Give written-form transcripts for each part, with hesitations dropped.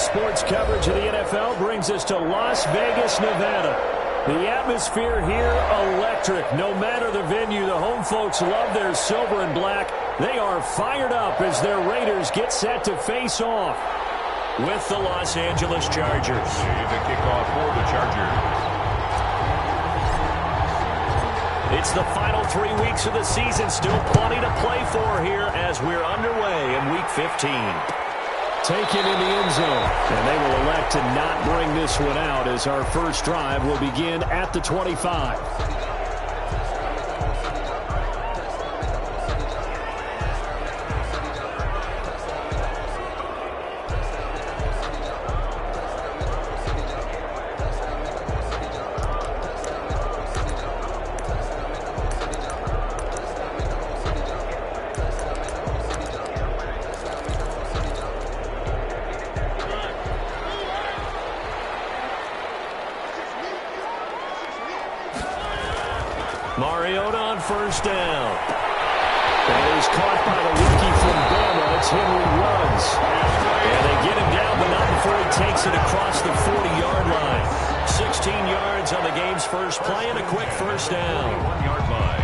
sports coverage of the NFL brings us to Las Vegas, Nevada. The atmosphere here, electric. No matter the venue, the home folks love their silver and black. They are fired up as their Raiders get set to face off with the Los Angeles Chargers. The kickoff for the Chargers. It's the final 3 weeks of the season. Still plenty to play for here as we're underway in Week 15. Taken in the end zone. And they will elect to not bring this one out as our first drive will begin at the 25. Mariota on first down. And he's caught by the rookie from Bama. It's Henry Ruggs. And they get him down, but not before he takes it across the 40-yard line. 16 yards on the game's first play and a quick first down. 1-yard line.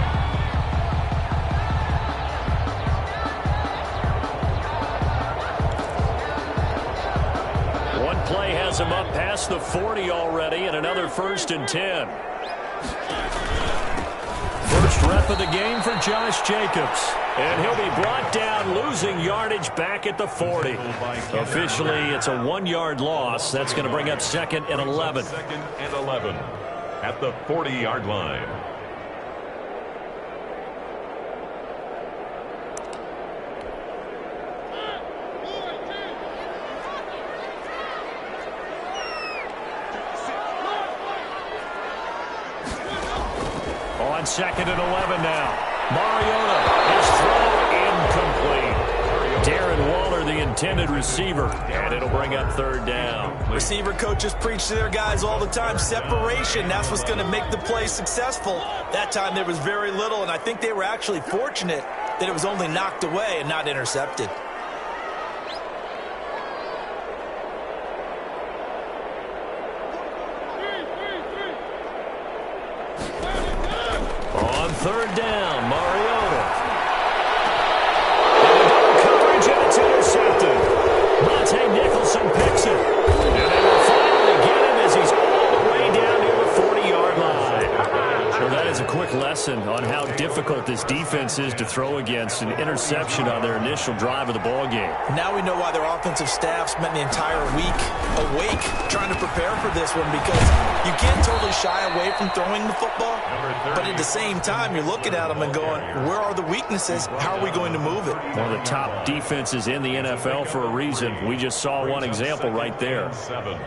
One play has him up past the 40 already, and another 1st and 10. First rep of the game for Josh Jacobs. And he'll be brought down, losing yardage back at the 40. Officially, it's a 1-yard loss. That's going to bring up 2nd and 11. 2nd and 11 at the 40-yard line. On 2nd and 11 now. Mariota is thrown incomplete. Darren Waller, the intended receiver, and it'll bring up 3rd down. Receiver coaches preach to their guys all the time. Separation, that's what's going to make the play successful. That time there was very little, and I think they were actually fortunate that it was only knocked away and not intercepted. On 3rd down, Mariota. And coverage, and it's intercepted. Monte Nicholson picks it. And they will finally get him as he's all the way down near the 40-yard line. Well, that is a quick lesson on how difficult this defense is to throw against. An interception on their initial drive of the ball game. Now we know why their offensive staff spent the entire week awake trying to prepare for this one, because you can't totally shy away from throwing the football, but at the same time you're looking at them and going, where are the weaknesses? How are we going to move it? One of the top defenses in the NFL for a reason. We just saw one example right there. 7.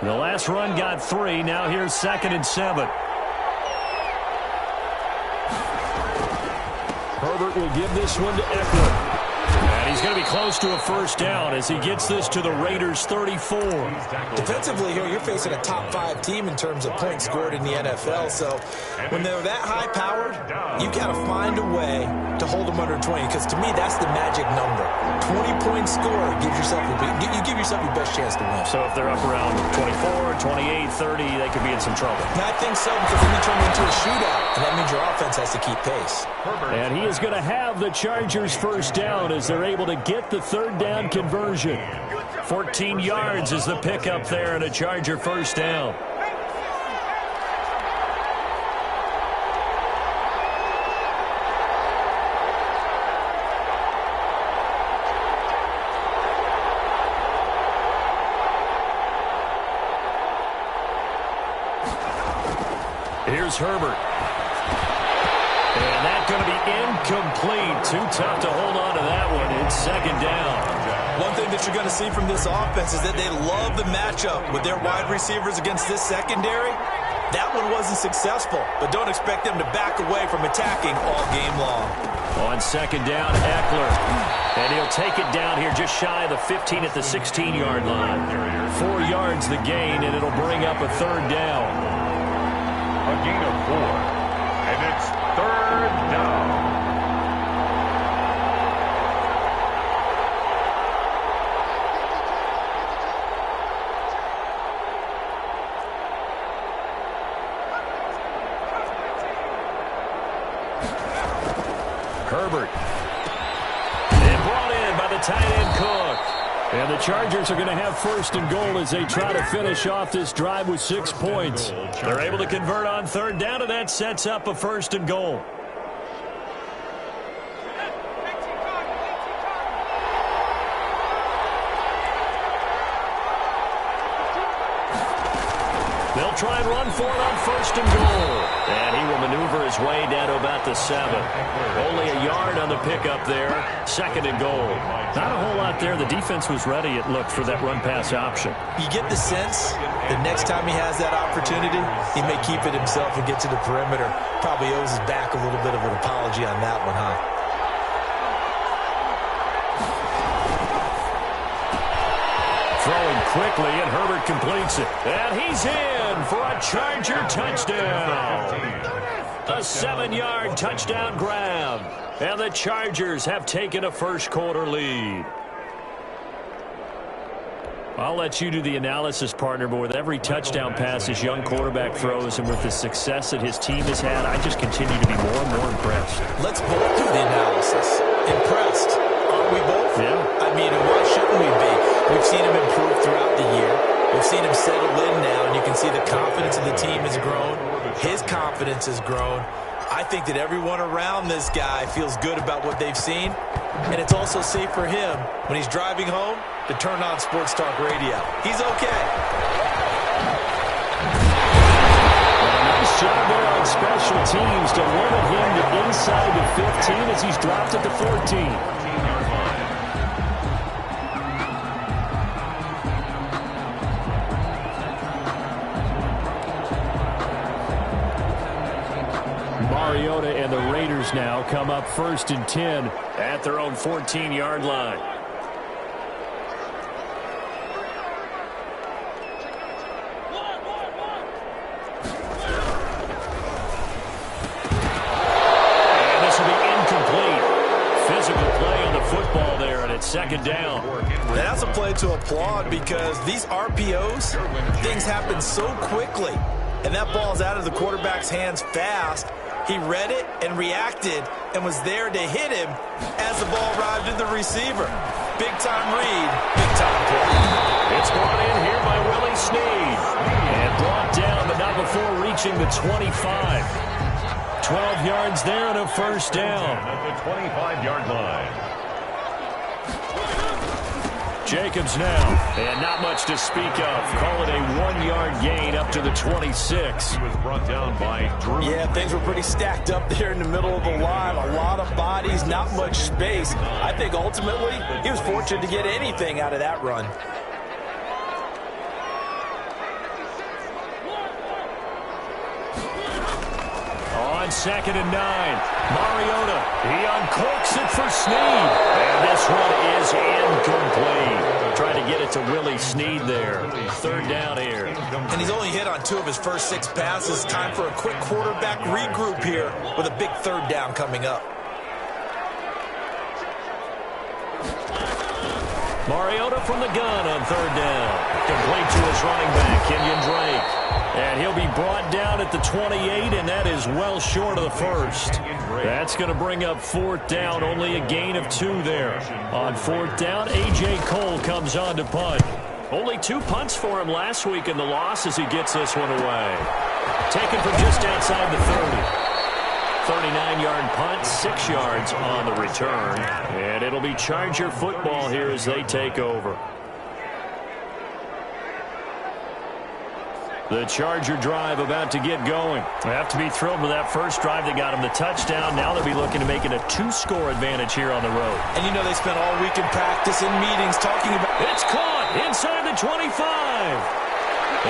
The last run got 3. Now here's 2nd and 7. Herbert will give this one to Eckler. And he's going to be close to a first down as he gets this to the Raiders' 34. Defensively here, you're facing a top 5 team in terms of points scored in the NFL. So when they're that high-powered, you got to find a way to hold them under 20. Because to me, that's the magic number. 20-point score gives yourself you give yourself your best chance to win. So if they're up around 24, 28, 30, they could be in some trouble. I think so, because then you turn into a shootout, and that means your offense has to keep pace. And he is going to have the Chargers' first down as they're able to get the 3rd down conversion. 14 yards is the pickup there and a Charger first down. Here's Herbert. And that's going to be incomplete. Too tough to hold on to that one. It's 2nd down. One thing that you're going to see from this offense is that they love the matchup with their wide receivers against this secondary. That one wasn't successful, but don't expect them to back away from attacking all game long. On 2nd down, Eckler. And he'll take it down here just shy of the 15 at the 16-yard line. 4 yards the gain, and it'll bring up a 3rd down. A gain of 4. And it's 3rd down. Herbert. And brought in by the tight end Cook. And the Chargers are going to have first and goal as they try to finish off this drive with 6 points. They're able to convert on third down, and that sets up a first and goal. They'll try and run for it on first and goal. And he will maneuver his way down to about the 7. Only a yard on the pickup there. Second and goal. Not a whole lot there. The defense was ready, it looked, for that run-pass option. You get the sense that next time he has that opportunity, he may keep it himself and get to the perimeter. Probably owes his back a little bit of an apology on that one, huh? Throwing quickly, and Herbert completes it. And he's in for a Charger touchdown. A 7-yard touchdown grab. And the Chargers have taken a first-quarter lead. I'll let you do the analysis, partner, but with every touchdown pass his young quarterback throws and with the success that his team has had, I just continue to be more and more impressed. Let's both do the analysis. Impressed. Aren't we both? Yeah. I mean, and why shouldn't we be? We've seen him improve throughout the year. We've seen him settle in now, and you can see the confidence of the team has grown. His confidence has grown. I think that everyone around this guy feels good about what they've seen, and it's also safe for him when he's driving home to turn on Sports Talk Radio. He's okay. Well, nice job there on special teams to limit him to inside the 15 as he's dropped at the 14. Mariota and the Raiders now come up first and 10 at their own 14-yard line. And this will be incomplete. Physical play on the football there, and it's second down. That's a play to applaud because these RPOs, things happen so quickly, and that ball's out of the quarterback's hands fast. He read it and reacted and was there to hit him as the ball arrived at the receiver. Big-time read, big-time play. It's brought in here by Willie Snead. And brought down, but not before reaching the 25. 12 yards there and a first down. At the 25-yard line. Jacobs now, and not much to speak of. Call it a 1-yard gain up to the 26. He was brought down by Drew. Yeah, things were pretty stacked up there in the middle of the line. A lot of bodies, not much space. I think ultimately he was fortunate to get anything out of that run. On second and 9, Mariota, he uncorks it for Snead. And this one is incomplete. Trying to get it to Willie Snead there. Third down here. And he's only hit on 2 of his first 6 passes. Time for a quick quarterback regroup here with a big third down coming up. Mariota from the gun on third down. Complete to his running back, Kenyon Drake. And he'll be brought down at the 28, and that is well short of the first. That's going to bring up fourth down, only a gain of 2 there. On fourth down, A.J. Cole comes on to punt. Only 2 punts for him last week in the loss as he gets this one away. Taken from just outside the 30. 39-yard punt, 6 yards on the return. And it'll be Charger football here as they take over. The Charger drive about to get going. They have to be thrilled with that first drive that got them the touchdown. Now they'll be looking to make it a 2-score advantage here on the road. And you know they spent all week in practice and meetings talking about... It's caught inside the 25.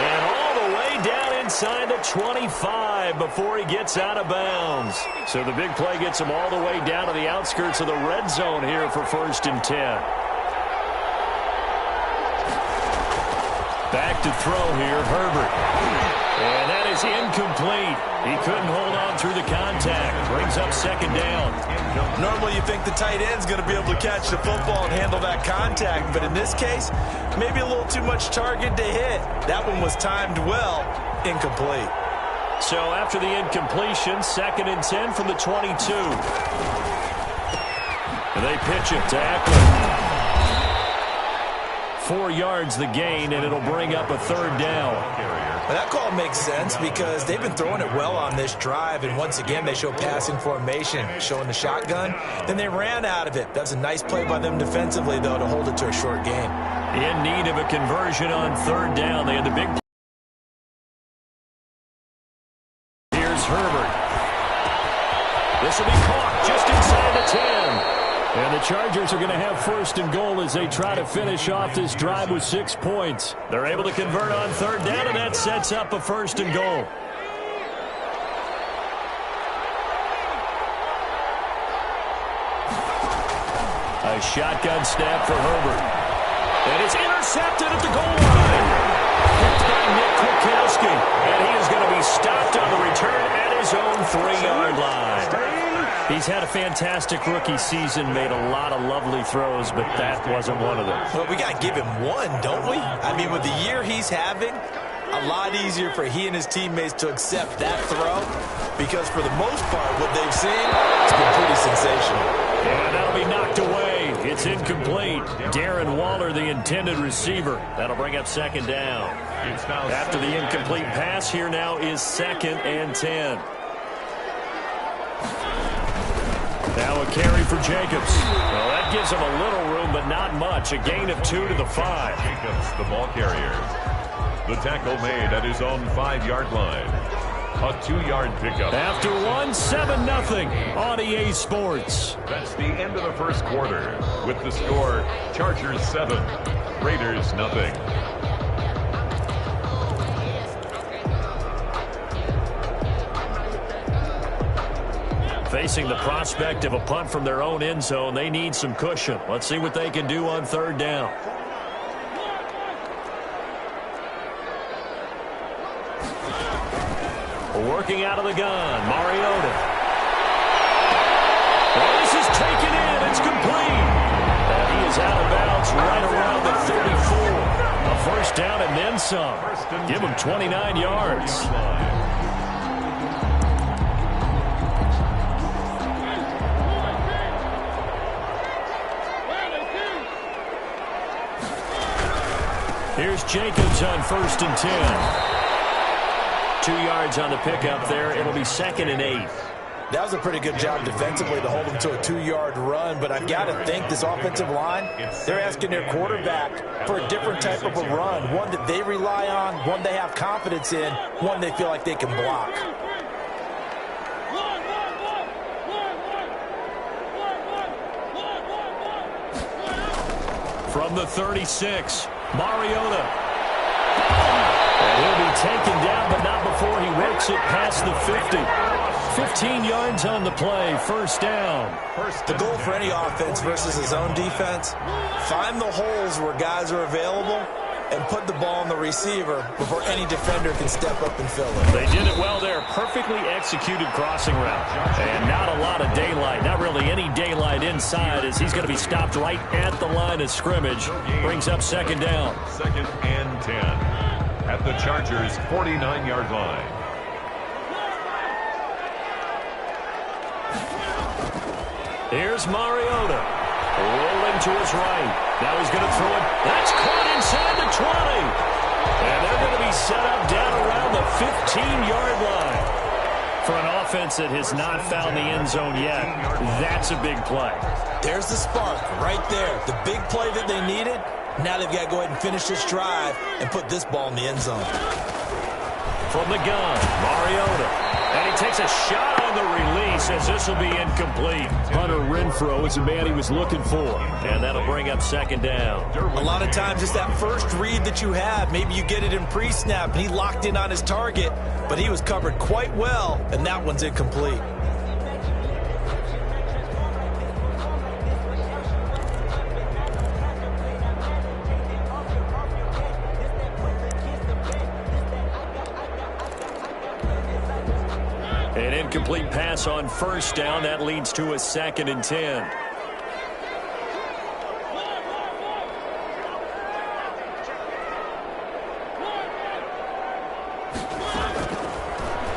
And all the way down inside the 25 before he gets out of bounds. So the big play gets him all the way down to the outskirts of the red zone here for first and 10. Back to throw here, Herbert. And that is incomplete. He couldn't hold on through the contact. Brings up second down. Normally you think the tight end's going to be able to catch the football and handle that contact, but in this case, maybe a little too much target to hit. That one was timed well, incomplete. So after the incompletion, second and 10 from the 22. They pitch it to Eckler. 4 yards the gain, and it'll bring up a third down. Well, that call makes sense because they've been throwing it well on this drive, and once again they show passing formation, showing the shotgun. Then they ran out of it. That was a nice play by them defensively, though, to hold it to a short gain. In need of a conversion on third down. They had the big. Here's Herbert. This will be caught just inside the 10. And the Chargers are going to have first and goal as they try to finish off this drive with 6 points. They're able to convert on third down, and that sets up a first and goal. A shotgun snap for Herbert. And it's intercepted at the goal line. Picked by Nick Kwiatkowski. And he is going to be stopped on the return at his own 3-yard line. He's had a fantastic rookie season, made a lot of lovely throws, but that wasn't one of them. Well, we got to give him one, don't we? I mean, with the year he's having, a lot easier for he and his teammates to accept that throw because for the most part, what they've seen, it's been pretty sensational. And that'll be knocked away. It's incomplete. Darren Waller, the intended receiver. That'll bring up second down. After the incomplete pass, here now is 2nd and 10. Now a carry for Jacobs. Well, that gives him a little room, but not much. A gain of 2 to the 5. Jacobs, the ball carrier. The tackle made at his own 5-yard line. A 2-yard pickup. After 7-0 on EA Sports. That's the end of the first quarter. With the score, Chargers 7, Raiders 0. Facing the prospect of a punt from their own end zone, they need some cushion. Let's see what they can do on third down. Working out of the gun, Mariota. Well, this is taken in. It's complete. And he is out of bounds right around the 34. A first down and then some. Give him 29 yards. Here's Jacobs on 1st and 10. 2 yards on the pickup there. It'll be 2nd and 8. That was a pretty good job defensively to hold them to a 2-yard run, but I've got to think this offensive line, they're asking their quarterback for a different type of a run, one that they rely on, one they have confidence in, one they feel like they can block. From the 36, Mariota. And he'll be taken down, but not before he works it past the 50. 15 yards on the play, first down. The goal for any offense versus his own defense, find the holes where guys are available and put the ball on the receiver before any defender can step up and fill it. They did it well there. Perfectly executed crossing route. And not a lot of daylight. Not really any daylight inside as he's going to be stopped right at the line of scrimmage. Brings up second down. 2nd and 10 at the Chargers' 49-yard line. Here's Mariota. Rolling to his right. Now he's going to throw it. That's caught inside the 20. And they're going to be set up down around the 15-yard line. For an offense that has not found the end zone yet, that's a big play. There's the spark right there. The big play that they needed. Now they've got to go ahead and finish this drive and put this ball in the end zone. From the gun, Mariota. And he takes a shot on the release as this will be incomplete. Hunter Renfrow is the man he was looking for. And that'll bring up second down. A lot of times it's that first read that you have. Maybe you get it in pre-snap and he locked in on his target, but he was covered quite well, and that one's incomplete. An incomplete pass on first down. That leads to a 2nd and 10.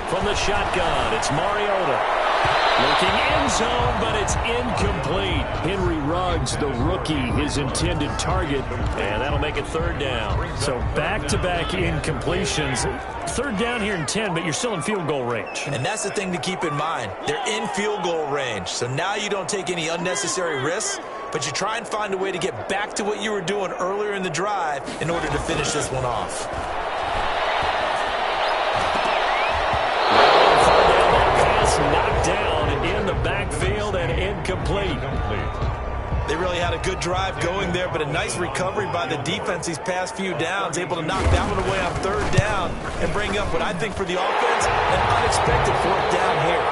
From the shotgun, it's Mariota. Looking end zone, but it's incomplete. Henry Ruggs, the rookie, his intended target, and that'll make it third down. So back-to-back incompletions. Third down here in 10, but you're still in field goal range. And that's the thing to keep in mind. They're in field goal range, so now you don't take any unnecessary risks, but you try and find a way to get back to what you were doing earlier in the drive in order to finish this one off. Knocked down in the backfield and incomplete. They really had a good drive going there, but a nice recovery by the defense these past few downs, able to knock that one away on third down and bring up what I think for the offense, an unexpected fourth down here.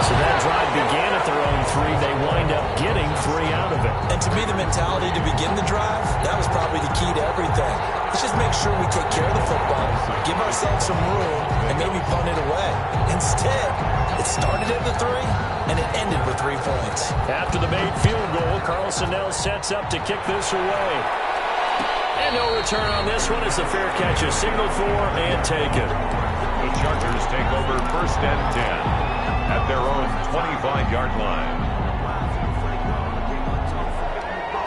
So that drive began at their own 3. They wind up getting 3 out of it. And to me, the mentality to begin the drive, that was probably the key to everything. Let's just make sure we take care of the football, give ourselves some room, and maybe punt it away. Instead, it started at the 3, and it ended with 3 points. After the made field goal, Carlson now sets up to kick this away. And no return on this one as the fair catch is signaled for and taken. The Chargers take over first and 10 at their own 25-yard line.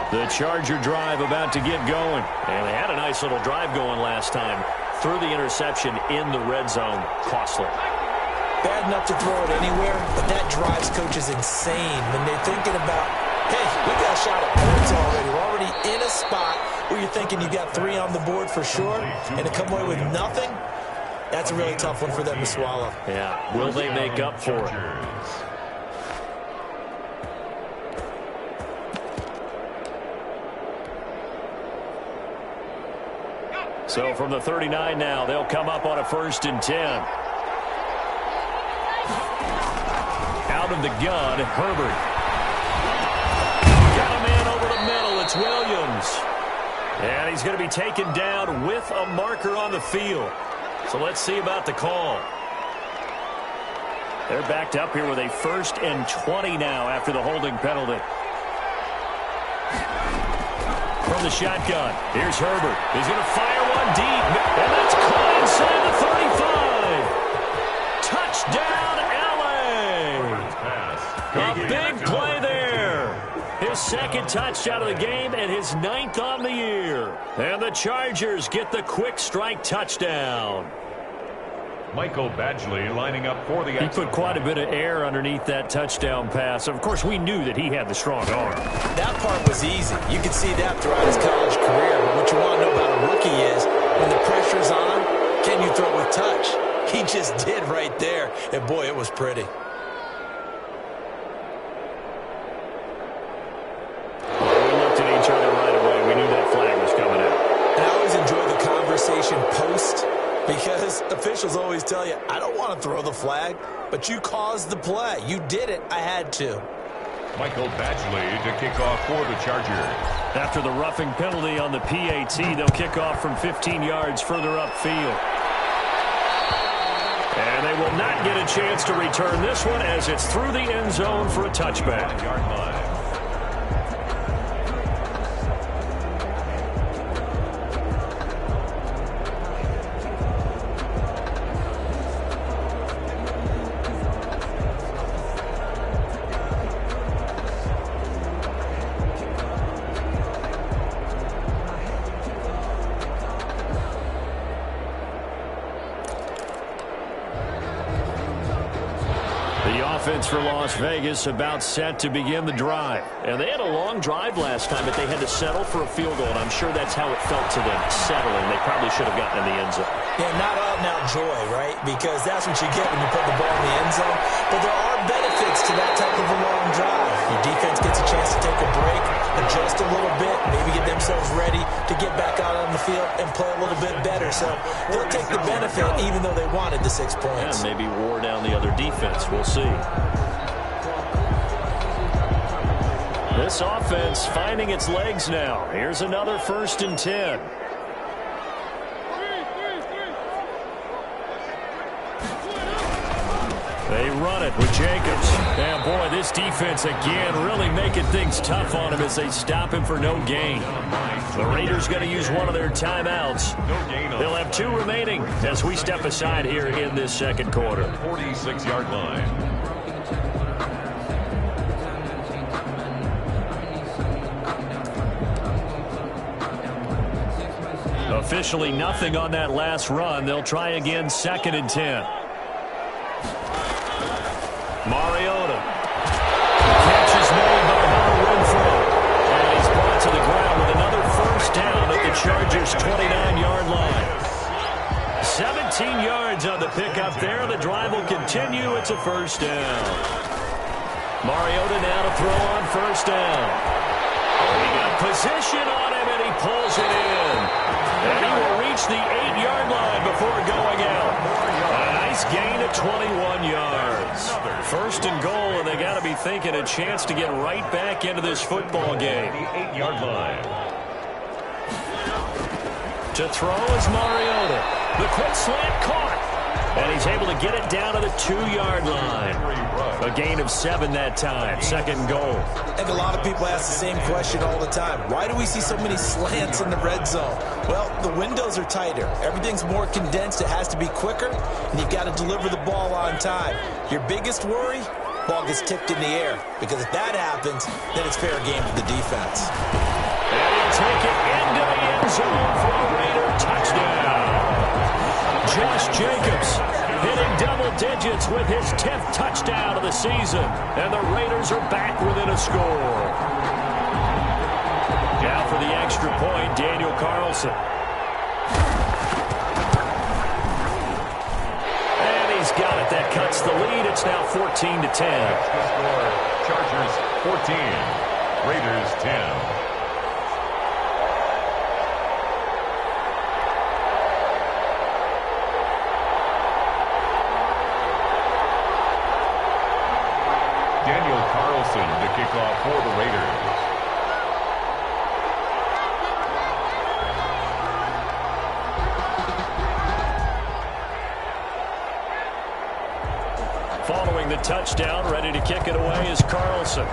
The Charger drive about to get going. And they had a nice little drive going last time. Threw the interception in the red zone. Costly. Bad enough to throw it anywhere, but that drives coaches insane when they're thinking about, hey, we got a shot at points already. We're already in a spot where you're thinking you got 3 on the board for sure, and to come away with nothing, that's a really tough one for them to swallow. Yeah, will they make up for it? So from the 39 now, they'll come up on a first and 10. Out of the gun, Herbert. Got a man over the middle. It's Williams. And he's going to be taken down with a marker on the field. So let's see about the call. They're backed up here with a first and 20 now after the holding penalty. From the shotgun, here's Herbert. He's going to fire one deep, and that's caught inside the 35. Touchdown, LA! A big play there. His second touchdown of the game and his 9th on the year. And the Chargers get the quick strike touchdown. Michael Badgley lining up for the... He put quite a bit of air underneath that touchdown pass. Of course, we knew that he had the strong arm. That part was easy. You could see that throughout his college career. But what you want to know about a rookie is when the pressure's on, can you throw with touch? He just did right there. And, boy, it was pretty. We looked at each other right away. We knew that flag was coming out. And I always enjoy the conversation post, because officials always tell you, I don't want to throw the flag, but you caused the play. You did it. I had to. Michael Badgley to kick off for the Chargers. After the roughing penalty on the PAT, they'll kick off from 15 yards further upfield. And they will not get a chance to return this one as it's through the end zone for a touchback. 1-yard line. Offense for Las Vegas about set to begin the drive. And they had a long drive last time, but they had to settle for a field goal, and I'm sure that's how it felt to them, settling. They probably should have gotten in the end zone. Yeah, not out-and-out joy, right? Because that's what you get when you put the ball in the end zone. But there are benefits to that type of a long drive. Your defense gets a chance to take a break, adjust a little bit, maybe get themselves ready to get back out on the field and play a little bit better. So they'll take the benefit even though they wanted the 6 points. And maybe wore down the other defense. We'll see. This offense finding its legs now. Here's another first and 10. They run it with Jacobs. And boy, this defense again really making things tough on him as they stop him for no gain. The Raiders going to use one of their timeouts. They'll have 2 remaining as we step aside here in this second quarter. 46-yard line. officially nothing on that last run. They'll try again, 2nd and 10. Mariota. Catch is made by Hunter Renfrow. And he's brought to the ground with another first down at the Chargers' 29-yard line. 17 yards on the pickup there. The drive will continue. It's a first down. Mariota now to throw on first down. He got position on him, and he pulls it in. And he will reach the 8-yard line before going out. A nice gain of 21 yards. First and goal, and they got to be thinking a chance to get right back into this football game. The 8-yard line. To throw is Mariota. The quick slant caught. And he's able to get it down to the 2-yard line. A gain of 7 that time. 2nd goal. I think a lot of people ask the same question all the time. Why do we see so many slants in the red zone? Well, the windows are tighter. Everything's more condensed. It has to be quicker, and you've got to deliver the ball on time. Your biggest worry? Ball gets tipped in the air. Because if that happens, then it's fair game for the defense. And he'll take it into the end zone for a Raider touchdown. Josh Jacobs hitting double digits with his 10th touchdown of the season. And the Raiders are back within a score. Now for the extra point, Daniel Carlson. And he's got it. That cuts the lead. It's now 14-10. The score, Chargers 14, Raiders 10. Daniel Carlson to kick off for the Raiders. Following the touchdown, ready to kick it away is Carlson.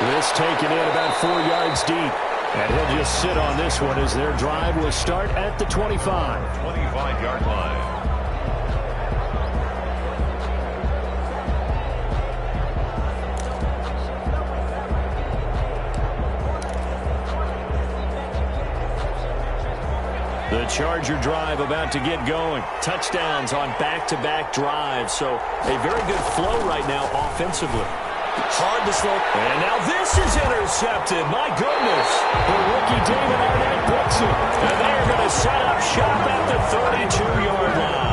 This taken in about 4 yards deep. And he'll just sit on this one as their drive will start at the 25. 25-yard line. The Charger drive about to get going. Touchdowns on back-to-back drives. So a very good flow right now offensively. Hard to slow. And now this is intercepted. My goodness. The rookie David Arnett picks it. And they're going to set up shop at the 32-yard line.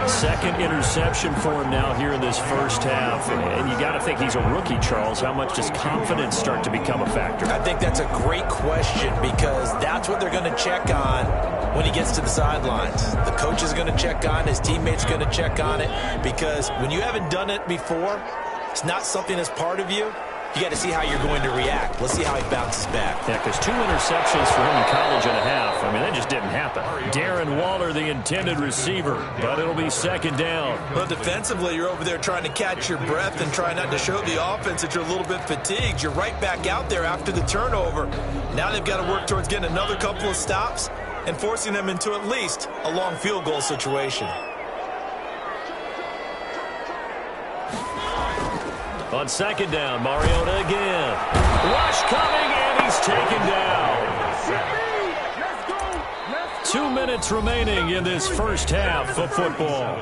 2nd interception for him now here in this first half. And you got to think he's a rookie, Charles. How much does confidence start to become a factor? I think that's a great question because that's what they're going to check on when he gets to the sidelines. The coach is going to check on, his teammates going to check on it because when you haven't done it before, it's not something that's part of you. You got to see how you're going to react. Let's see how he bounces back. Yeah, because 2 interceptions for him in college and a half. I mean, that just didn't happen. Darren Waller, the intended receiver, but it'll be 2nd down. Well, defensively, you're over there trying to catch your breath and try not to show the offense that you're a little bit fatigued. You're right back out there after the turnover. Now they've got to work towards getting another couple of stops and forcing them into at least a long field goal situation. On 2nd down, Mariota again. Rush coming, and he's taken down. 2 minutes remaining in this first half of football.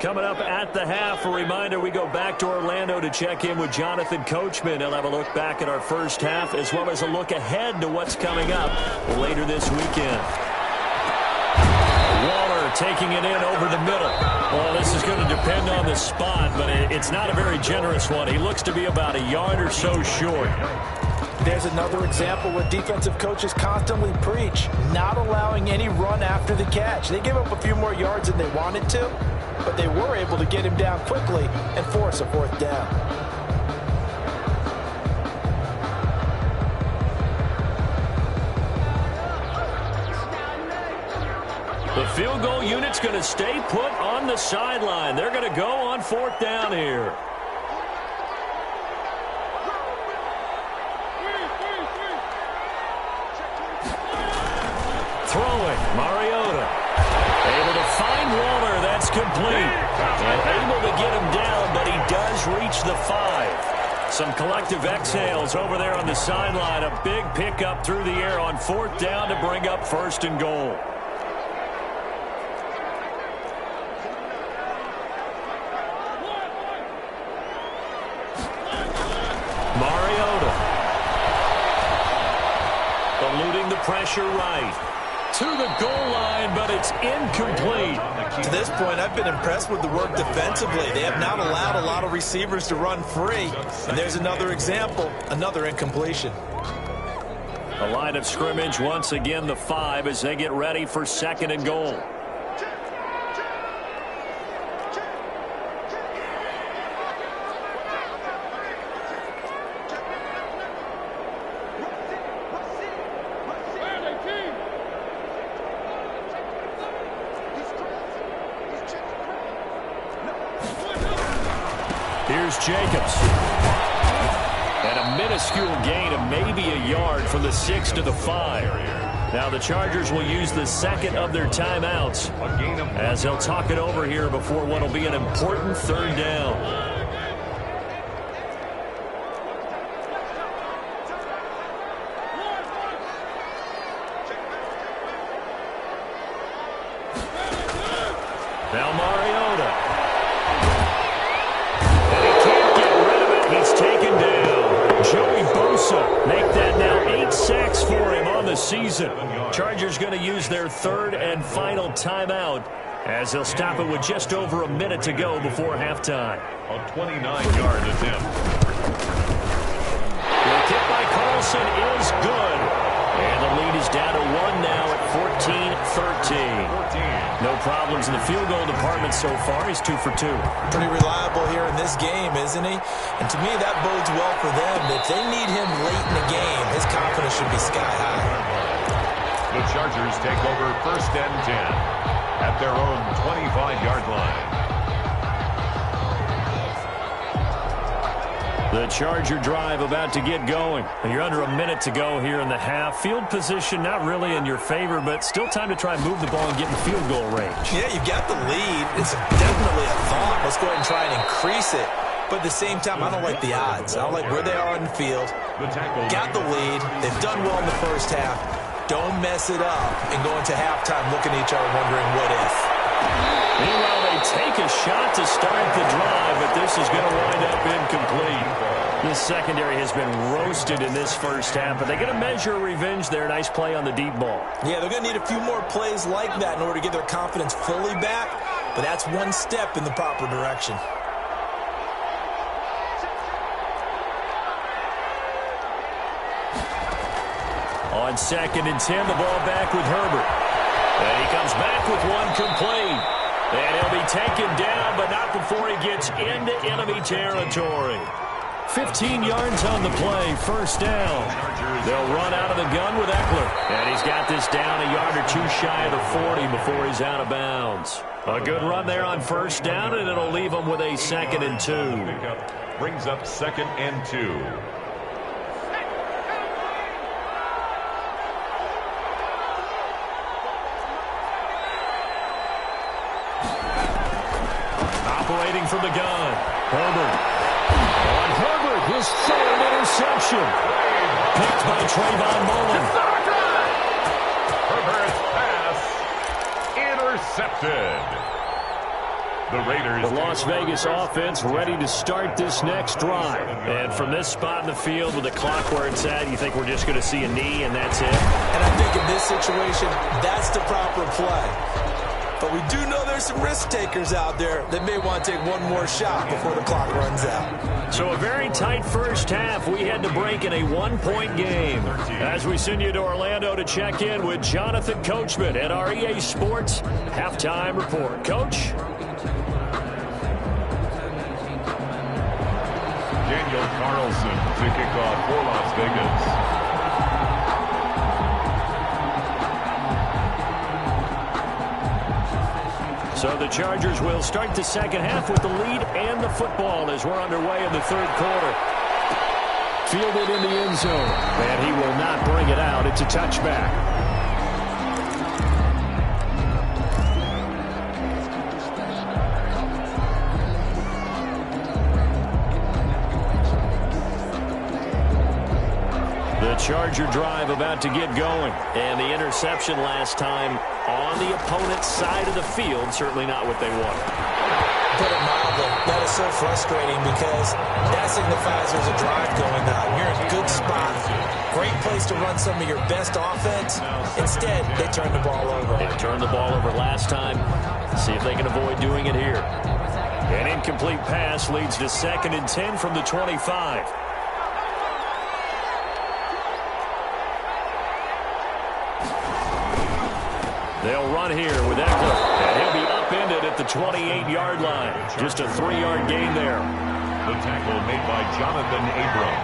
Coming up at the half, a reminder, we go back to Orlando to check in with Jonathan Coachman. He'll have a look back at our first half as well as a look ahead to what's coming up later this weekend. Waller taking it in over the middle. Well, this is going to depend on the spot, but it's not a very generous one. He looks to be about a yard or so short. There's another example where defensive coaches constantly preach, not allowing any run after the catch. They gave up a few more yards than they wanted to, but they were able to get him down quickly and force a 4th down. The field goal unit's going to stay put on the sideline. They're going to go on 4th down here. Throwing, Mariota. Able to find incomplete. And able to get him down, but he does reach the 5. Some collective exhales over there on the sideline. A big pickup through the air on 4th down to bring up 1st and goal. Mariota. Eluding the pressure right. To the goal line, but it's incomplete. To this point, I've been impressed with the work defensively. They have not allowed a lot of receivers to run free. And there's another example, another incompletion. The line of scrimmage, once again, the 5 as they get ready for 2nd and goal. Here's Jacobs. And a minuscule gain of maybe a yard from the 6 to the 5. Now the Chargers will use the 2nd of their timeouts as they'll talk it over here before what will be an important 3rd down. Now Mariota. And he can't get rid of it. He's taken down. Joey Bosa make that now 8 sacks for him on the season. Chargers going to use their 3rd and final timeout as they'll stop it with just over a minute to go before halftime. A 29-yard attempt. The kick by Carlson is good. And the lead is down to 1 now at 14-13. No problems in the field goal department so far. He's 2 for 2. Pretty reliable here in this game, isn't he? And to me, that bodes well for them. If they need him late in the game, his confidence should be sky high. The Chargers take over 1st and 10 at their own 25-yard line. The Charger drive about to get going. You're under a minute to go here in the half. Field position not really in your favor, but still time to try and move the ball and get in field goal range. Yeah, you've got the lead. It's definitely a thought. Let's go ahead and try and increase it. But at the same time, I don't like the odds. I don't like where they are on the field. Got the lead. They've done well in the first half. Don't mess it up and go into halftime looking at each other wondering what if. Meanwhile, they take a shot to start the drive, but this is going to wind up incomplete. This secondary has been roasted in this first half, but they're going to measure revenge there. Nice play on the deep ball. Yeah, they're going to need a few more plays like that in order to get their confidence fully back, but that's one step in the proper direction. On 2nd and 10, the ball back with Herbert. And he comes back with one complete. And he'll be taken down, but not before he gets into enemy territory. 15 yards on the play, 1st down. They'll run out of the gun with Eckler. And he's got this down a yard or 2 shy of the 40 before he's out of bounds. A good run there on 1st down, and it'll leave him with a 2nd and 2. Brings up 2nd and 2. Operating from the gun. Herbert. On Herbert, his 3rd interception. Picked by Trayvon Mullen. Herbert's pass intercepted. The Raiders. The Las Vegas offense ready to start this next drive. And from this spot in the field with the clock where it's at, you think we're just going to see a knee and that's it? And I think in this situation, that's the proper play. But we do know there's some risk takers out there that may want to take one more shot before the clock runs out. So a very tight first half. We had to break in a 1-point game. As we send you to Orlando to check in with Jonathan Coachman at our EA Sports Halftime Report. Coach? Daniel Carlson to kick off for Las Vegas. So the Chargers will start the second half with the lead and the football as we're underway in the 3rd quarter. Fielded in the end zone, and he will not bring it out. It's a touchback. Charger drive about to get going. And the interception last time on the opponent's side of the field, certainly not what they wanted. Put it mildly, that is so frustrating because that signifies there's a drive going on. You're in a good spot. Great place to run some of your best offense. Instead, they turn the ball over. They turned the ball over last time. See if they can avoid doing it here. An incomplete pass leads to 2nd and 10 from the 25. They'll run here with Eckler, and he'll be upended at the 28-yard line. Just a 3-yard gain there. The tackle made by Jonathan Abram.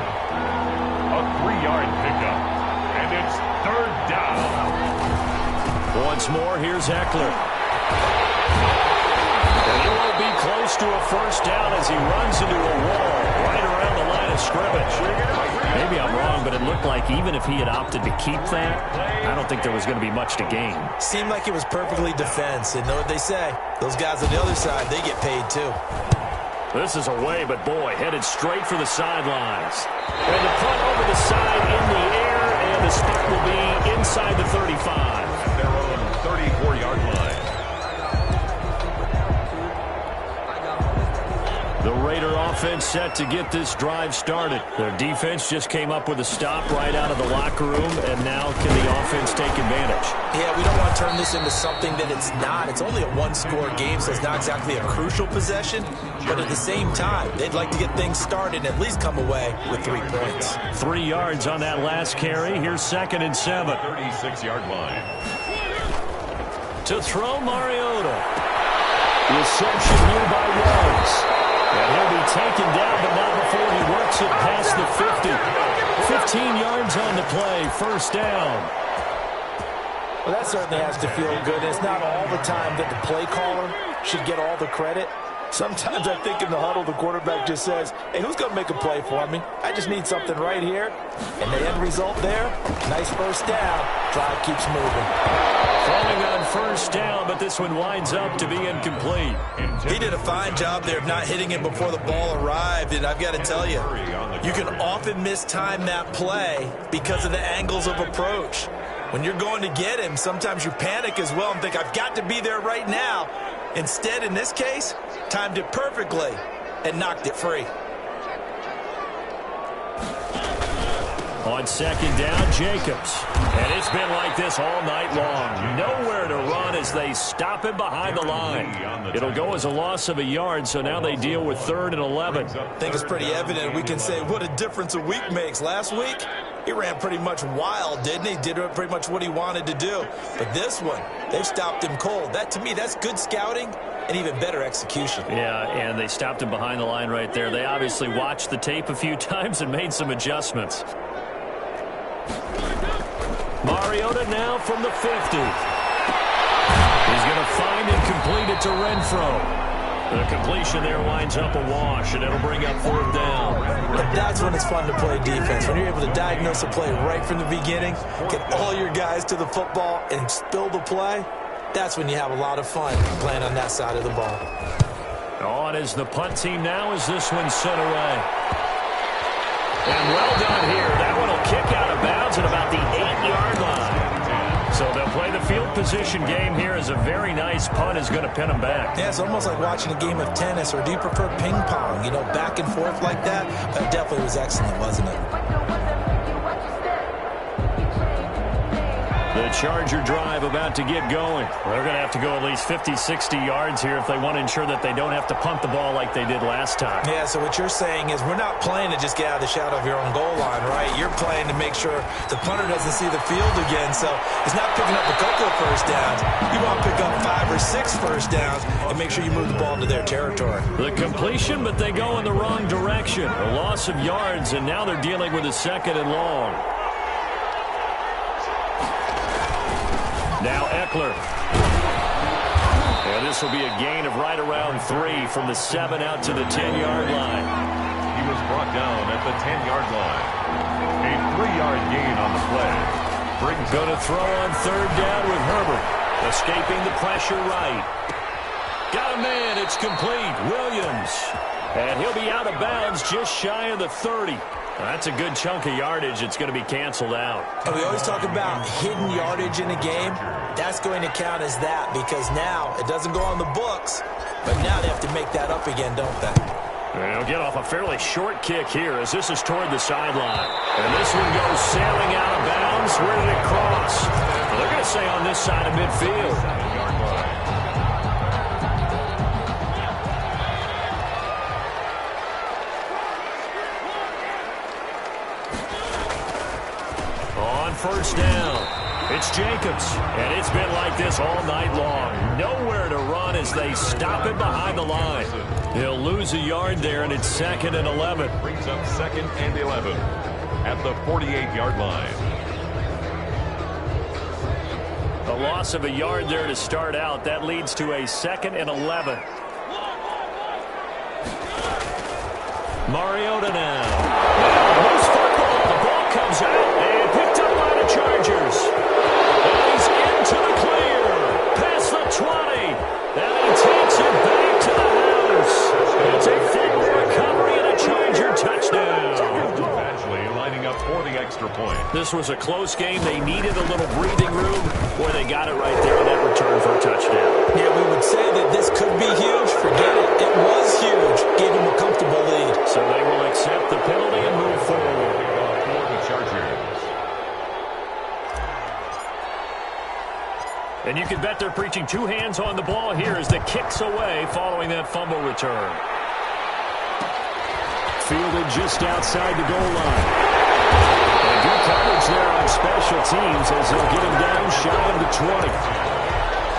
A 3-yard pickup, and it's 3rd down. Once more, here's Eckler. And he won't be close to a 1st down as he runs into a wall right around the line of scrimmage. Maybe I'm wrong, but it looked like even if he had opted to keep that, I don't think there was going to be much to gain. Seemed like it was perfectly defense. And know what they say? Those guys on the other side, they get paid too. This is away, but boy, headed straight for the sidelines. And the punt over the side in the air, and the spot will be inside the 35. At their own 34-yard line. The Raider offense set to get this drive started. Their defense just came up with a stop right out of the locker room, and now can the offense take advantage? Yeah, we don't want to turn this into something that it's not. It's only a one-score game, so it's not exactly a crucial possession. But at the same time, they'd like to get things started and at least come away with 3 points. 3 yards on that last carry. Here's 2nd and 7. 36-yard line. To throw Mariota. Reception here by Ruggs. And he'll be taken down, but not before he works it past the 50. 15 yards on the play, 1st down. Well, that certainly has to feel good. It's not all the time that the play caller should get all the credit. Sometimes I think in the huddle, the quarterback just says, hey, who's going to make a play for me? I just need something right here. And the end result there, nice 1st down. Drive keeps moving. Falling on 1st down, but this one winds up to be incomplete. He did a fine job there of not hitting it before the ball arrived. And I've got to tell you, you can often mistime that play because of the angles of approach. When you're going to get him, sometimes you panic as well and think, I've got to be there right now. Instead, in this case, timed it perfectly and knocked it free. On 2nd down, Jacobs. And it's been like this all night long. Nowhere to run as they stop him behind the line. It'll go as a loss of a yard, so now they deal with 3rd and 11. I think it's pretty evident. We can say what a difference a week makes. Last week, he ran pretty much wild, didn't he? Did pretty much what he wanted to do. But this one, they've stopped him cold. That, to me, that's good scouting and even better execution. Yeah, and they stopped him behind the line right there. They obviously watched the tape a few times and made some adjustments. Mariota now from the 50. He's going to find and complete it to Renfro. The completion there winds up a wash, and it'll bring up 4th down. And that's when it's fun to play defense. When you're able to diagnose a play right from the beginning, get all your guys to the football, and spill the play, that's when you have a lot of fun playing on that side of the ball. On is the punt team now as this one's sent away. And well done here. That one will kick out of bounds at about the 8-yard line. So they'll play the field position game here as a very nice punt is going to pin them back. Yeah, it's almost like watching a game of tennis, or do you prefer ping pong? You know, back and forth like that? That definitely was excellent, wasn't it? The Charger drive about to get going. They're going to have to go at least 50, 60 yards here if they want to ensure that they don't have to punt the ball like they did last time. Yeah, so what you're saying is we're not playing to just get out of the shadow of your own goal line, right? You're playing to make sure the punter doesn't see the field again. So it's not picking up a couple of 1st downs. You want to pick up 5 or 6 1st downs and make sure you move the ball into their territory. The completion, but they go in the wrong direction. A loss of yards, and now they're dealing with a 2nd and long. Now Eckler. And this will be a gain of right around 3 from the 7 out to the 10-yard line. He was brought down at the 10-yard line. A 3-yard gain on the play. Going to throw on 3rd down with Herbert. Escaping the pressure right. Got a man. It's complete. Williams. And he'll be out of bounds just shy of the 30. That's a good chunk of yardage. It's going to be canceled out. And we always talk about hidden yardage in a game. That's going to count as that because now it doesn't go on the books, but now they have to make that up again, don't they? They'll get off a fairly short kick here as this is toward the sideline. And this one goes sailing out of bounds. Where did it cross? Well, they're going to say on this side of midfield. On first down, it's Jacobs. And it's been like this all night long. Nowhere to run as they stop him behind the line. He'll lose a yard there, and it's 2nd and 11. Brings up 2nd and 11 at the 48-yard line. A loss of a yard there to start out. That leads to a 2nd and 11. Mariota now. Loose football. The ball comes out and picked up by the Chargers. And he's into the clear. Past the 20. And he takes it back to the house. It's a fumble recovery and a Charger touchdown. Eventually lining up for the extra point. This was a close game. They needed a little breathing room. Boy, they got it right there on that return for a touchdown. Yeah, we would say that this could be huge. Forget it. It was huge. Gave him a comfortable lead. So they will accept the penalty and move forward. For the Chargers. And you can bet they're preaching two hands on the ball here as the kick's away following that fumble return. Fielded just outside the goal line. And good coverage there on special teams as they'll get him down shy of the 20.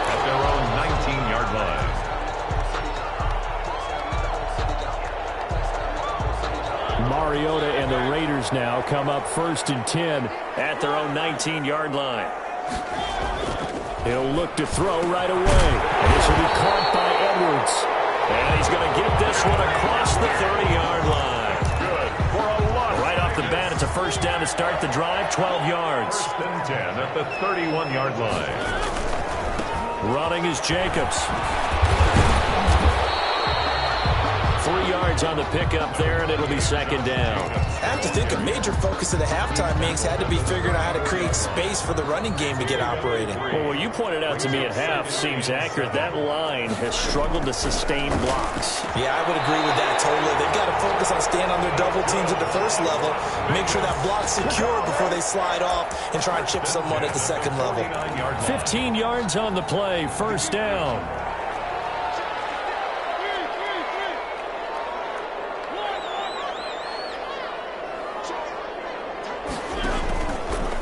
At their own 19-yard line. Mariota and the Raiders now come up 1st and 10 at their own 19-yard line. He'll look to throw right away. And this will be caught by Edwards. And he's going to get this one across the 30-yard line. Good for a lot. Right off the bat, it's a first down to start the drive, 12 yards. 1st and 10 at the 31-yard line. Running is Jacobs. 3 yards on the pickup there, and it'll be 2nd down. I have to think a major focus of the halftime meetings had to be figuring out how to create space for the running game to get operating. Well, what you pointed out to me at half seems accurate. That line has struggled to sustain blocks. Yeah, I would agree with that totally. They've got to focus on staying on their double teams at the first level, make sure that block's secure before they slide off and try and chip someone at the second level. 15 yards on the play, first down.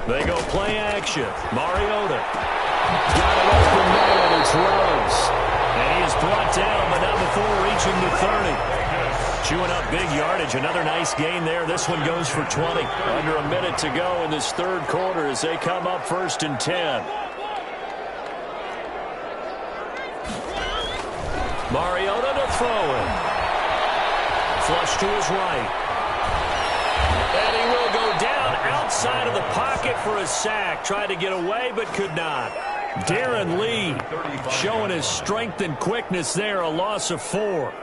They go play action. Mariota. Got it open there, and it's Rhodes. And he is brought down, but not before reaching the 30. Chewing up big yardage. Another nice gain there. This one goes for 20. Under a minute to go in this third quarter as they come up 1st and 10. Mariota to throw it. Flush to his right. And he will go down outside of the pocket for a sack. Tried to get away, but could not. Darren Lee showing his strength and quickness there. A loss of 4.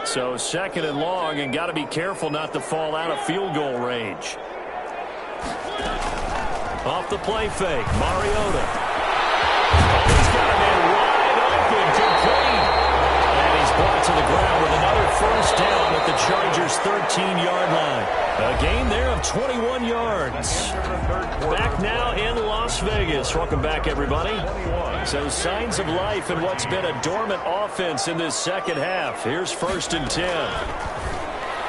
So 2nd and long, and got to be careful not to fall out of field goal range. Off the play fake, Mariota. Oh, he's got a man wide open, complete. And he's brought to the ground with another first down at the Chargers' 13-yard line. A gain there of 21 yards. Back now in Las Vegas. Welcome back, everybody. So signs of life in what's been a dormant offense in this second half. Here's 1st and 10.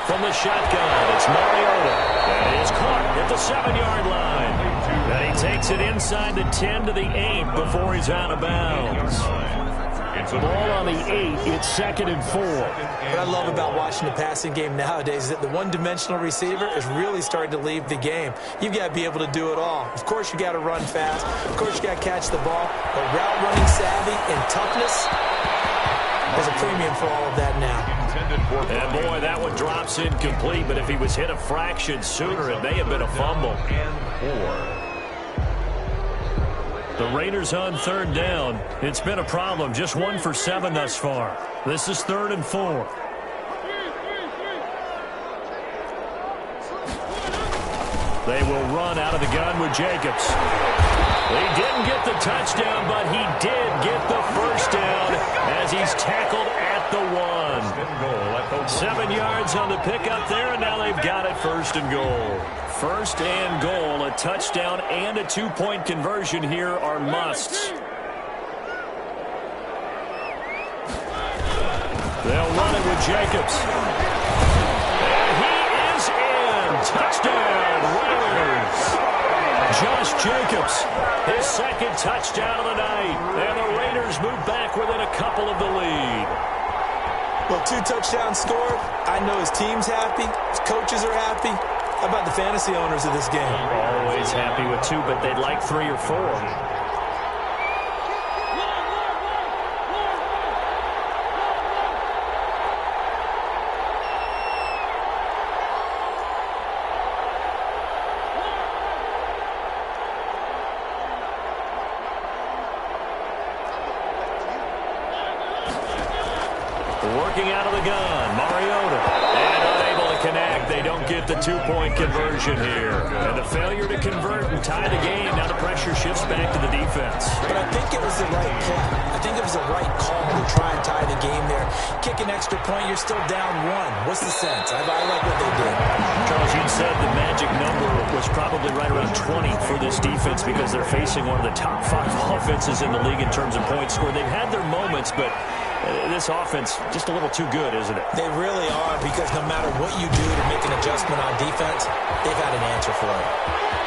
From the shotgun, it's Mariota. And it's caught at the 7-yard line. And he takes it inside the 10 to the 8 before he's out of bounds. It's a ball on the 8. It's 2nd and 4. What I love about watching the passing game nowadays is that the one-dimensional receiver is really starting to leave the game. You've got to be able to do it all. Of course, you got to run fast. Of course, you got to catch the ball. But route running savvy and toughness, there's a premium for all of that now. And boy, that one drops incomplete, but if he was hit a fraction sooner, it may have been a fumble. The Raiders on third down. It's been a problem. Just 1 for 7 thus far. This is 3rd and 4. They will run out of the gun with Jacobs. He didn't get the touchdown, but he did get the first down as he's tackled at the 1. 7 yards on the pickup there, and now they've got it 1st and goal. 1st and goal, a touchdown and a 2-point conversion here are musts. They'll run it with Jacobs. And he is in. Touchdown, Raiders. Josh Jacobs, his 2nd touchdown of the night. And the Raiders move back within a couple of the lead. Well, 2 touchdowns scored. I know his team's happy. His coaches are happy. How about the fantasy owners of this game? Always happy with 2, but they'd like 3 or 4. Working out of the gun, Mariota. And unable to connect. They don't get the 2-point conversion here. And the failure to convert and tie the game. Now the pressure shifts back to the defense. But I think it was the right play. I think it was the right call to try and tie the game there. Kick an extra point, you're still down 1. What's the sense? I like what they did. Charles, you said the magic number was probably right around 20 for this defense because they're facing one of the top 5 offenses in the league in terms of points scored. They've had their moments, but this offense just a little too good, isn't it? They really are, because no matter what you do to make an adjustment on defense, they've got an answer for it.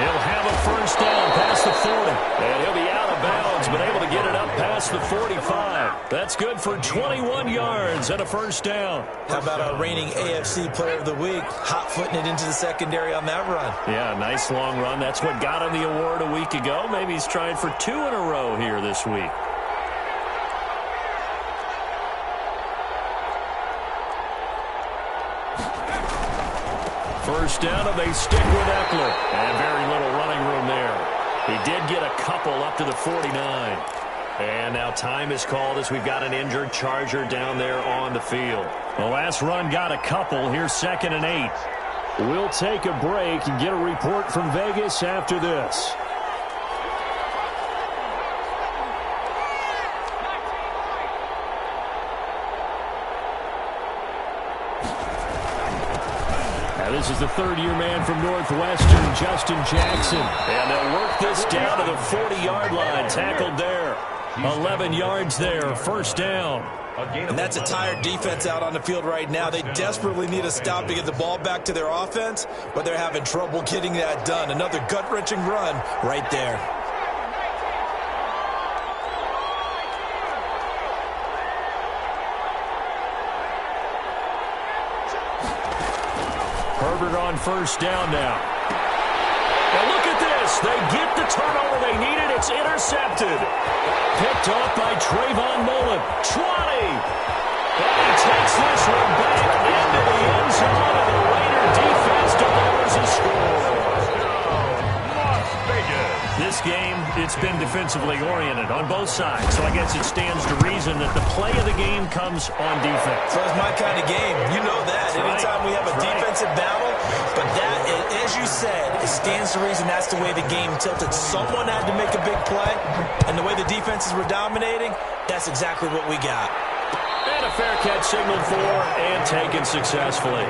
He'll have a first down past the 40. And he'll be out of bounds, but able to get it up past the 45. That's good for 21 yards and a first down. How about our reigning AFC Player of the Week, hot-footing it into the secondary on that run? Yeah, nice long run. That's what got him the award a week ago. Maybe he's trying for 2 in a row here this week. First down, and they stick with Eckler. And very little running room there. He did get a couple up to the 49. And now time is called as we've got an injured Charger down there on the field. The last run got a couple. Here's 2nd and 8. We'll take a break and get a report from Vegas after this. This is the 3rd-year man from Northwestern, Justin Jackson. And they'll work this down to the 40-yard line. Tackled there. 11 yards there. First down. And that's a tired defense out on the field right now. They desperately need a stop to get the ball back to their offense, but they're having trouble getting that done. Another gut-wrenching run right there. Herbert on first down now. And look at this. They get the turnover they needed. It's intercepted. Picked off by Trayvon Mullen. 20. And he takes this one back into the end zone, and the Raider defense delivers a score. Las Vegas. This game, it's been defensively oriented on both sides, so I guess it stands to reason that the play of the game comes on defense. So it's my kind of game. You know that. Anytime we have a defensive battle, but that, as you said, it stands to reason that's the way the game tilted. Someone had to make a big play, and the way the defenses were dominating, that's exactly what we got. And a fair catch signaled for and taken successfully.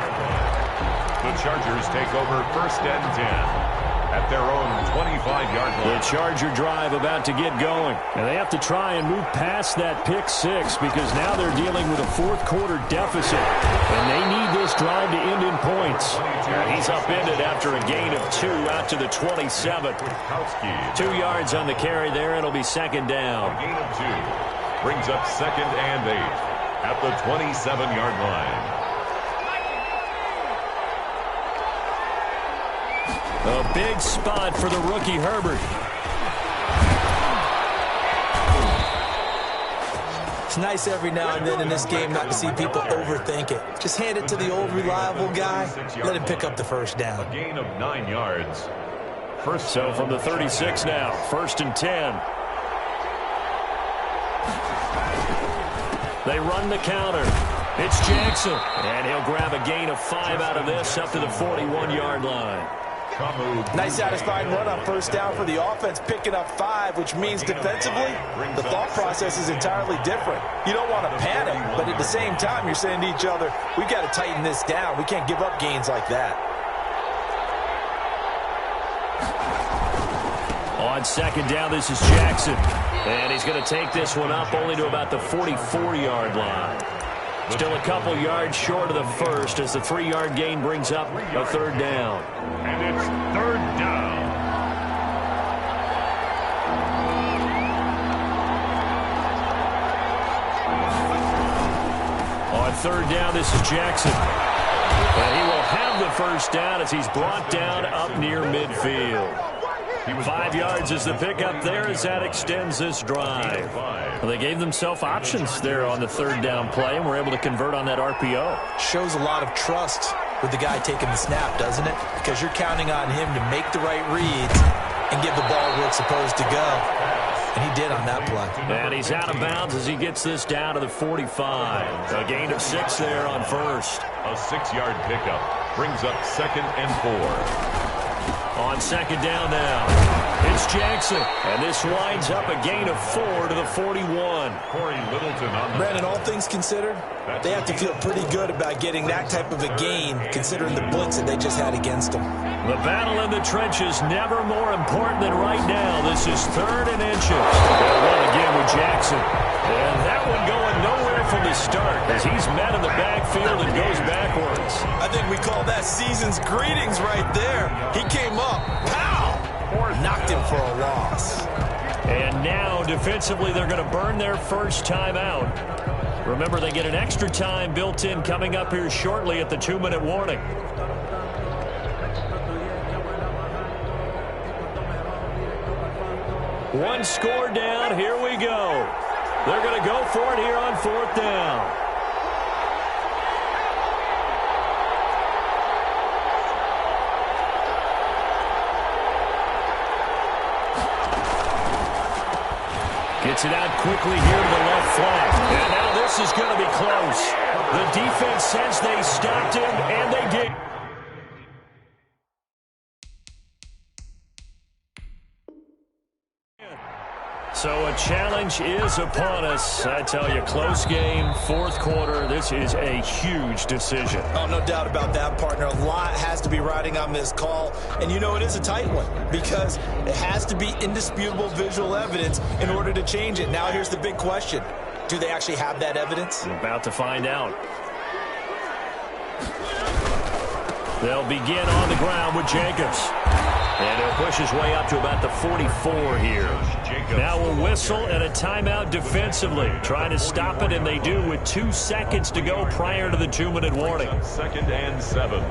The Chargers take over 1st and 10. At their own 25-yard line. The Charger drive about to get going. And they have to try and move past that pick 6 because now they're dealing with a 4th-quarter deficit. And they need this drive to end in points. And he's upended after a gain of 2 out to the 27. 2 yards on the carry there. It'll be 2nd down. A gain of 2 brings up 2nd and 8 at the 27-yard line. A big spot for the rookie Herbert. It's nice every now and then in this game not to see people overthink it. Just hand it to the old reliable guy. Let him pick up the first down. A gain of 9 yards. So from the 36 now, 1st and 10. They run the counter. It's Jackson. And he'll grab a gain of 5 out of this up to the 41-yard line. Nice satisfying run on first down for the offense, picking up 5, which means defensively, the thought process is entirely different. You don't want to panic, but at the same time, you're saying to each other, we've got to tighten this down. We can't give up gains like that. On second down, this is Jackson. And he's going to take this one up only to about the 44-yard line. Still a couple yards short of the first as the 3-yard gain brings up a third down. And it's third down. On third down, this is Jackson. And he will have the first down as he's brought down up near midfield. 5 yards is the pickup there as that extends this drive. Well, they gave themselves options there on the third down play and were able to convert on that RPO. Shows a lot of trust with the guy taking the snap, doesn't it? Because you're counting on him to make the right reads and give the ball where it's supposed to go. And he did on that play. And he's out of bounds as he gets this down to the 45. A gain of 6 there on first. A 6-yard pickup brings up 2nd and 4. On second down now, it's Jackson. And this winds up a gain of 4 to the 41. Corey Littleton on the... Brandon, all things considered, they have to feel pretty good about getting that type of a gain considering the blitz that they just had against them. The battle in the trenches never more important than right now. This is 3rd and inches. They'll run again with Jackson. And that one going nowhere from the start as he's met in the backfield and goes backwards. I think we call that season's greetings right there. He came up, pow! Knocked him for a loss. And now, defensively, they're going to burn their first time out. Remember, they get an extra time built in coming up here shortly at the 2-minute warning. One score down. Here we go. They're going to go for it here on 4th down. Gets it out quickly here to the left flank. And now this is going to be close. The defense says they stopped him, and they did. So a challenge is upon us. I tell you, close game, 4th quarter. This is a huge decision. Oh, no doubt about that, partner. A lot has to be riding on this call. And you know it is a tight one because it has to be indisputable visual evidence in order to change it. Now here's the big question. Do they actually have that evidence? We're about to find out. They'll begin on the ground with Jacobs. And he'll push his way up to about the 44 here. Now a whistle and a timeout defensively. Trying to stop it, and they do with 2 seconds to go prior to the 2-minute warning. 2nd and 7.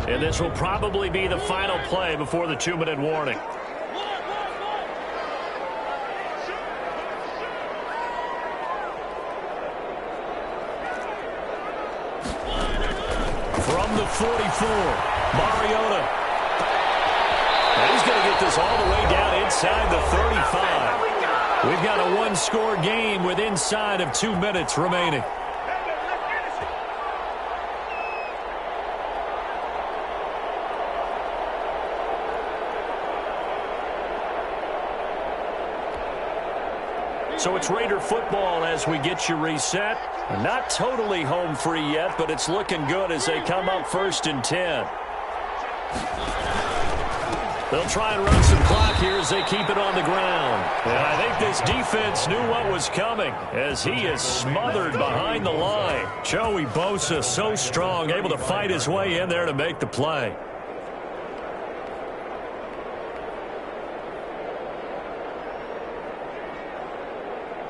And this will probably be the final play before the 2-minute warning. From the 44, Mariota. And he's going to get this all the way down inside the 35. We've got a 1-score game with inside of 2 minutes remaining. So it's Raider football as we get you reset. Not totally home free yet, but it's looking good as they come up 1st and 10. They'll try and run some clock here as they keep it on the ground. And I think this defense knew what was coming as he is smothered behind the line. Joey Bosa so strong, able to fight his way in there to make the play.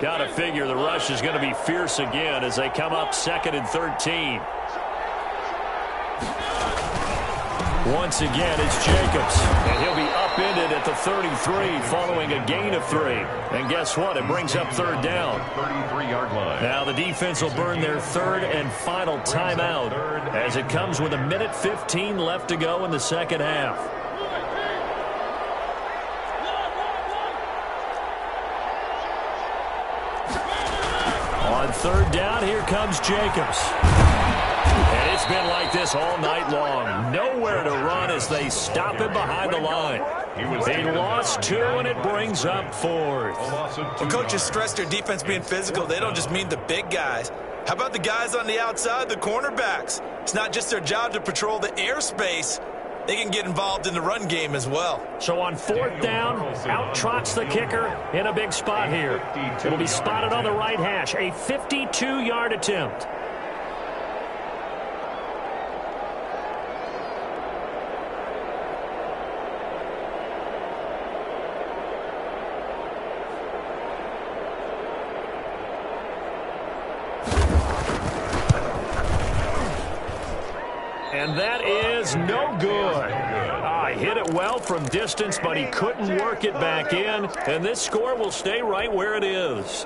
Got to figure the rush is going to be fierce again as they come up 2nd and 13. Once again, it's Jacobs, and he'll be up suspended at the 33 following a gain of 3. And guess what? It brings up third down. 33-yard line. Now the defense will burn their third and final timeout as it comes with 1:15 left to go in the second half. On third down, here comes Jacobs. And it's been like this all night long. Nowhere to run as they stop him behind the line. They lost 2, and it brings up 4th. When coaches stress their defense being physical, they don't just mean the big guys. How about the guys on the outside, the cornerbacks? It's not just their job to patrol the airspace. They can get involved in the run game as well. So on fourth down, out trots the kicker in a big spot here. It'll be spotted on the right hash, a 52-yard attempt. And that is no good. Hit it well from distance, but he couldn't work it back in. And this score will stay right where it is.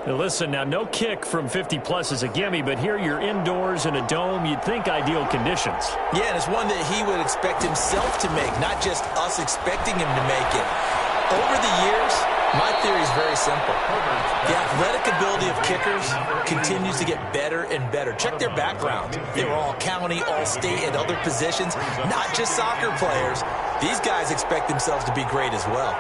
Now listen, now no kick from 50-plus is a gimme, but here you're indoors in a dome. You'd think ideal conditions. Yeah, and it's one that he would expect himself to make, not just us expecting him to make it. Over the years, my theory is very simple. The athletic ability of kickers continues to get better and better. Check their background. They were all county, all state, and other positions, not just soccer players. These guys expect themselves to be great as well.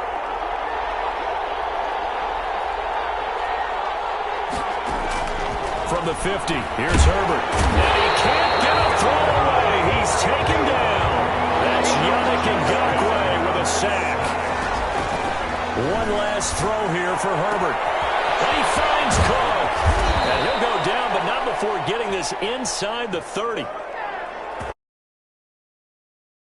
From the 50, here's Herbert. And he can't get a throw away. He's taken down. That's Yannick Ngakoue with a sack. One last throw here for Herbert. And he finds Cook. And he'll go down, but not before getting this inside the 30.